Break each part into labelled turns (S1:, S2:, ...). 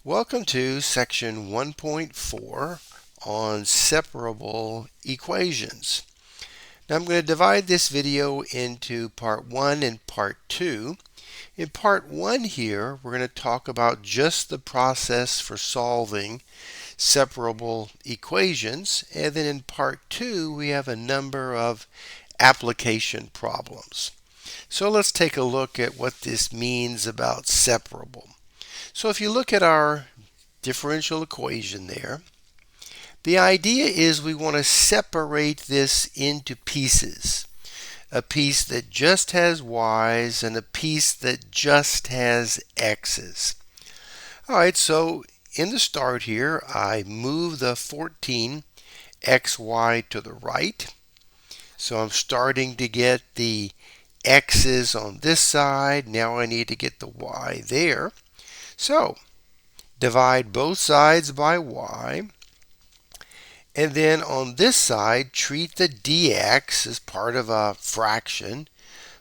S1: Welcome to section 1.4 on separable equations. Now I'm going to divide this video into part 1 and part 2. In part 1 here, we're going to talk about just the process for solving separable equations, and then in part 2 we have a number of application problems. So let's take a look at what this means about separable. So if you look at our differential equation there, the idea is we want to separate this into pieces. A piece that just has y's and a piece that just has x's. Alright, so in the start here, I move the 14xy to the right. So I'm starting to get the x's on this side. Now I need to get the y there. So divide both sides by y, and then on this side treat the dx as part of a fraction,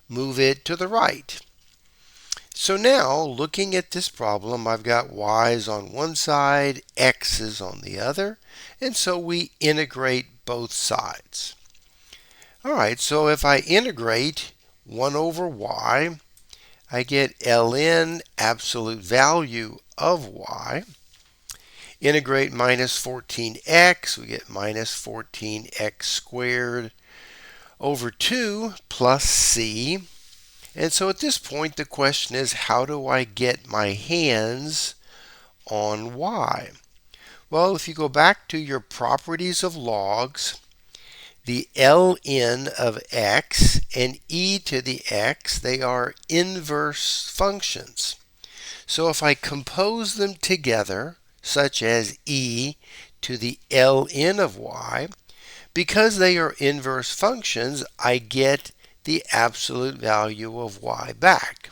S1: move it to the right. So now looking at this problem, I've got y's on one side, x's on the other, and so we integrate both sides. Alright, so if I integrate 1 over y, I get ln absolute value of y. Integrate minus 14x, we get minus 14x squared over 2 plus c. And so at this point the question is, how do I get my hands on y? Well, if you go back to your properties of logs, the ln of x and e to the x, they are inverse functions. So if I compose them together, such as e to the ln of y, because they are inverse functions, I get the absolute value of y back.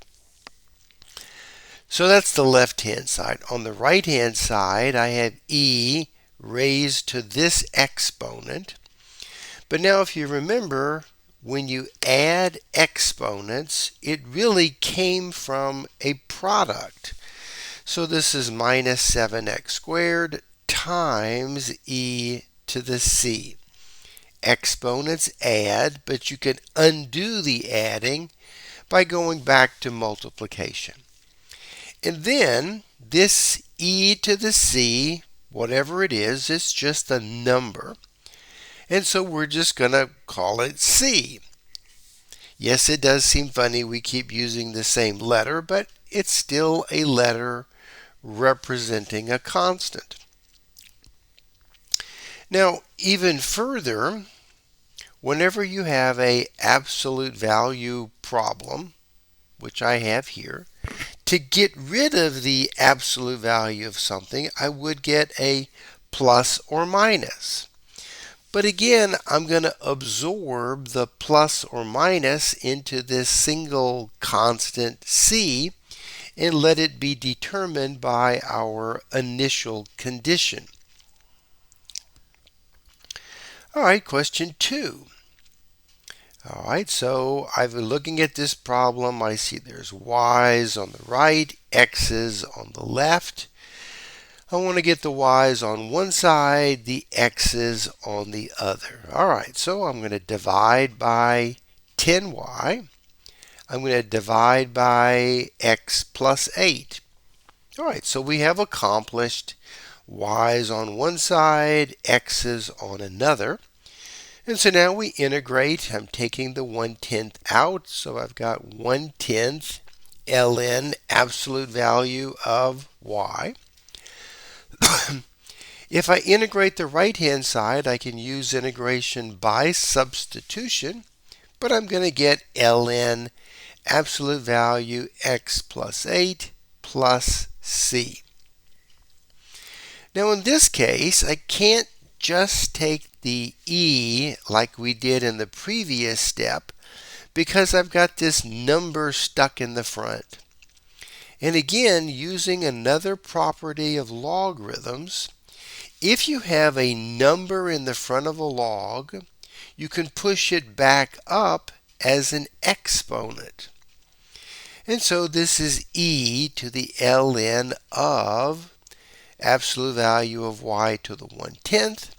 S1: So that's the left-hand side. On the right-hand side, I have e raised to this exponent. But now if you remember, when you add exponents, it really came from a product. So this is minus 7x squared times e to the c. Exponents add, but you can undo the adding by going back to multiplication. And then this e to the c, whatever it is, it's just a number. And so we're just going to call it c. Yes, it does seem funny we keep using the same letter, but it's still a letter representing a constant. Now, even further, whenever you have an absolute value problem, which I have here, to get rid of the absolute value of something, I would get a plus or minus. But again, I'm going to absorb the plus or minus into this single constant c and let it be determined by our initial condition. Alright, question 2. Alright, so I've been looking at this problem. I see there's y's on the right, x's on the left. I want to get the y's on one side, the x's on the other. Alright, so I'm going to divide by 10y. I'm going to divide by x plus 8. Alright, so we have accomplished y's on one side, x's on another. And so now we integrate. I'm taking the 1/10 out, so I've got 1/10 ln absolute value of y. If I integrate the right-hand side, I can use integration by substitution, but I'm going to get ln absolute value x plus 8 plus c. Now in this case, I can't just take the e like we did in the previous step because I've got this number stuck in the front. And again, using another property of logarithms, if you have a number in the front of a log, you can push it back up as an exponent. And so this is e to the ln of absolute value of y to the 1/10.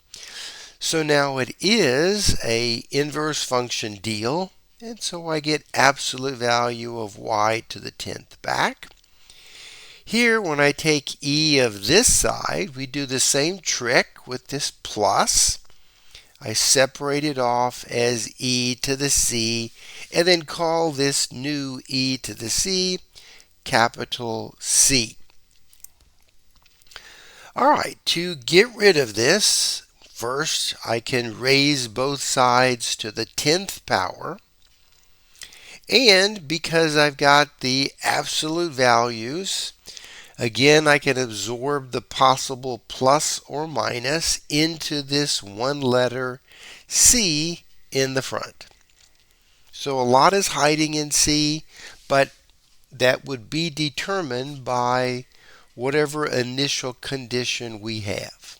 S1: So now it is a inverse function deal, and so I get absolute value of y to the 10th back. Here, when I take e of this side, we do the same trick with this plus. I separate it off as e to the c, and then call this new e to the c capital C. All right, to get rid of this, first I can raise both sides to the 10th power. And because I've got the absolute values, again, I can absorb the possible plus or minus into this one letter C in the front. So a lot is hiding in C, but that would be determined by whatever initial condition we have.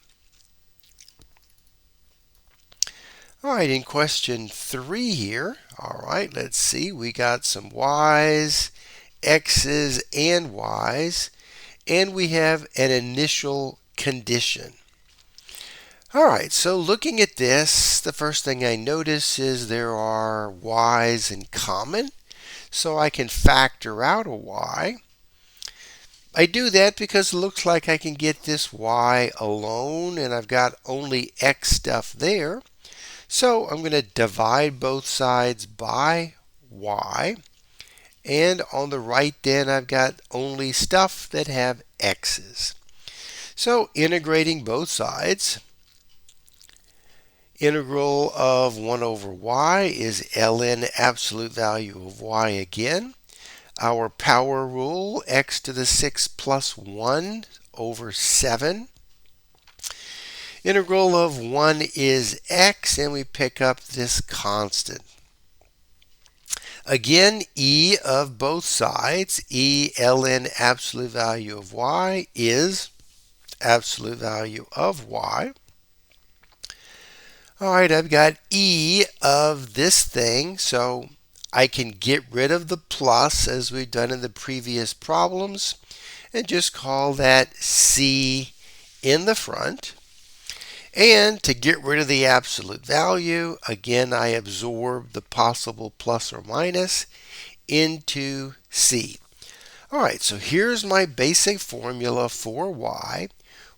S1: All right, in question 3 here, all right, let's see, we got some y's, x's, and y's, and we have an initial condition. All right, so looking at this, the first thing I notice is there are y's in common, so I can factor out a y. I do that because it looks like I can get this y alone, and I've got only x stuff there. So I'm going to divide both sides by y. And on the right then I've got only stuff that have x's. So integrating both sides, integral of 1 over y is ln absolute value of y again. Our power rule, x to the 6 plus 1 over 7. Integral of 1 is x, and we pick up this constant. Again, e of both sides, e ln absolute value of y is absolute value of y. All right, I've got e of this thing, so I can get rid of the plus as we've done in the previous problems and just call that c in the front. And to get rid of the absolute value, again, I absorb the possible plus or minus into C. All right, so here's my basic formula for y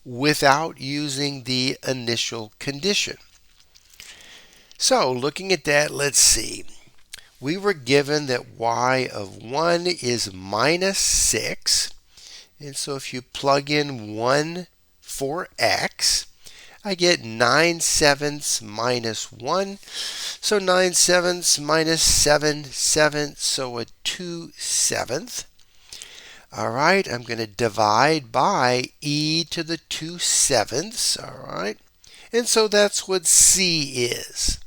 S1: without using the initial condition. So looking at that, let's see. We were given that y of 1 is minus 6. And so if you plug in 1 for x, I get 9/7 minus 1. So 9/7 minus 7/7, so a 2/7. All right, I'm going to divide by e to the 2/7. All right, and so that's what c is.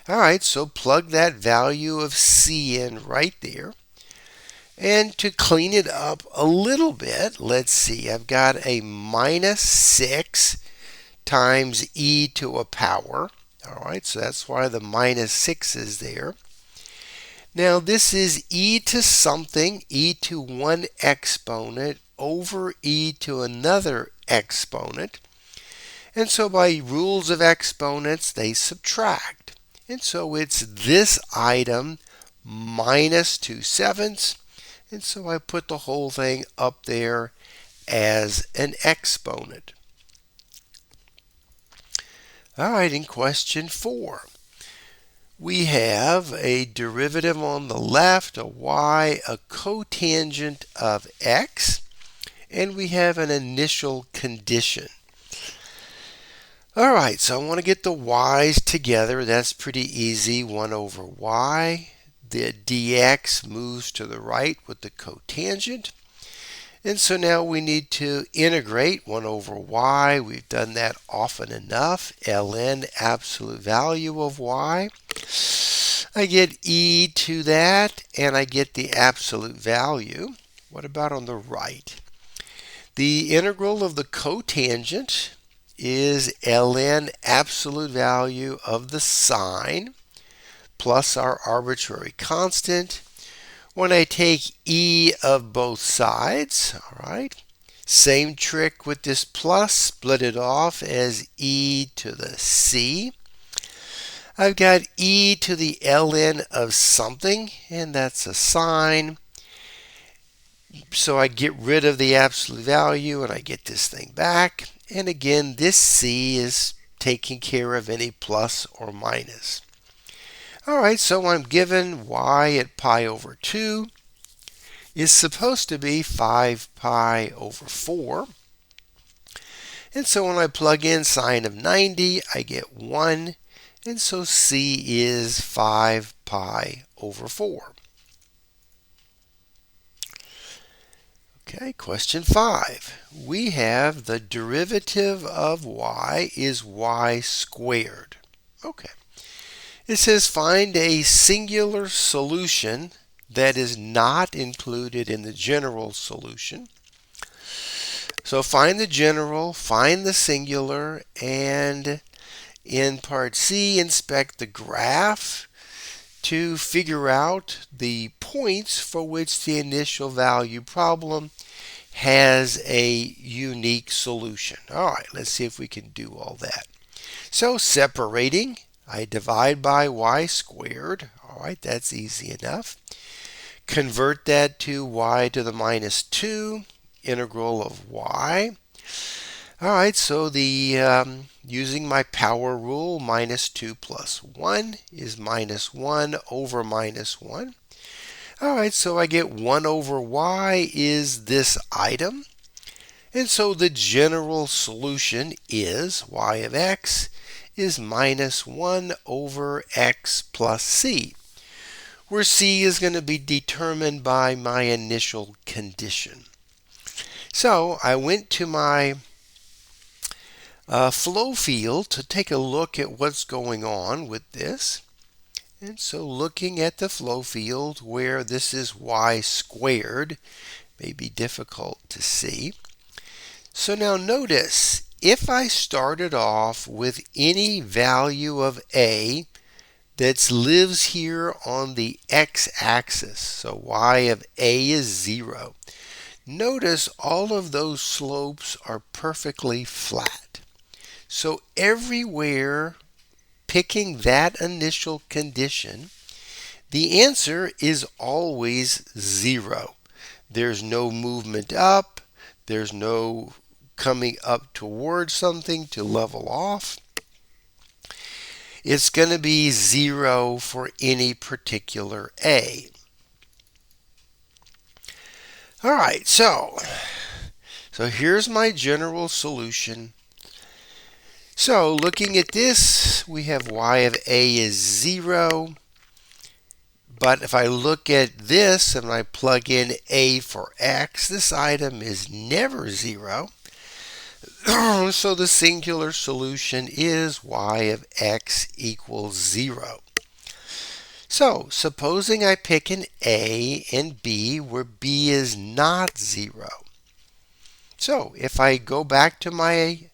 S1: All right, so plug that value of c in right there. And to clean it up a little bit, let's see, I've got a minus 6 times e to a power. All right, so that's why the minus 6 is there. Now this is e to something, e to one exponent over e to another exponent. And so by rules of exponents, they subtract. And so it's this item minus 2/7. And so I put the whole thing up there as an exponent. All right, in question 4, we have a derivative on the left, a y, a cotangent of x, and we have an initial condition. All right, so I want to get the y's together. That's pretty easy. 1 over y. The dx moves to the right with the cotangent. And so now we need to integrate 1 over y. We've done that often enough. ln absolute value of y. I get e to that, and I get the absolute value. What about on the right? The integral of the cotangent is ln absolute value of the sine plus our arbitrary constant. When I take e of both sides, all right, Same trick with this plus, split it off as e to the c. I've got e to the ln of something, and that's a sine. So I get rid of the absolute value and I get this thing back. And again, this c is taking care of any plus or minus. All right, so I'm given y at pi over 2 is supposed to be 5 pi over 4. And so when I plug in sine of 90, I get 1. And so c is 5 pi over 4. Okay, question 5. We have the derivative of y is y squared. Okay. It says find a singular solution that is not included in the general solution. So find the general, find the singular, and in part C, inspect the graph to figure out the points for which the initial value problem has a unique solution. All right, let's see if we can do all that. So separating, I divide by y squared. All right, that's easy enough. Convert that to y to the minus 2, integral of y. All right, so the using my power rule, minus 2 plus 1 is minus 1 over minus 1. All right, so I get 1 over y is this item. And so the general solution is y of x is minus 1 over x plus c, where c is going to be determined by my initial condition. So I went to my flow field to take a look at what's going on with this. And so looking at the flow field where this is y squared may be difficult to see. So now notice, if I started off with any value of a that lives here on the x-axis, so y of a is 0, notice all of those slopes are perfectly flat. So everywhere picking that initial condition, the answer is always 0. There's no movement up. There's no coming up towards something to level off. It's going to be 0 for any particular a. All right, so here's my general solution. So looking at this, we have y of a is 0. But if I look at this and I plug in a for x, this item is never 0. So the singular solution is y of x equals 0. So supposing I pick an a and b where b is not 0. So if I go back to my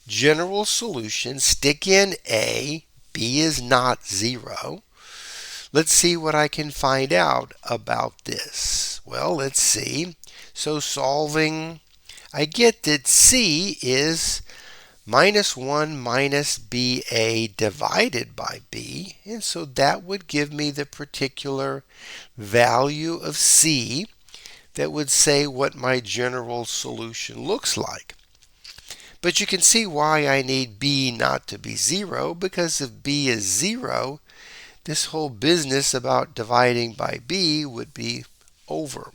S1: general solution, stick in a, b is not 0. Let's see what I can find out about this. Well, let's see. So solving, I get that c is minus 1 minus ba divided by b. And so that would give me the particular value of c that would say what my general solution looks like. But you can see why I need b not to be 0, because if b is 0, this whole business about dividing by b would be over.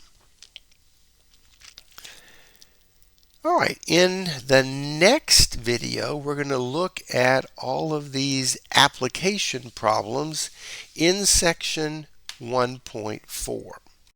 S1: All right, in the next video, we're going to look at all of these application problems in section 1.4.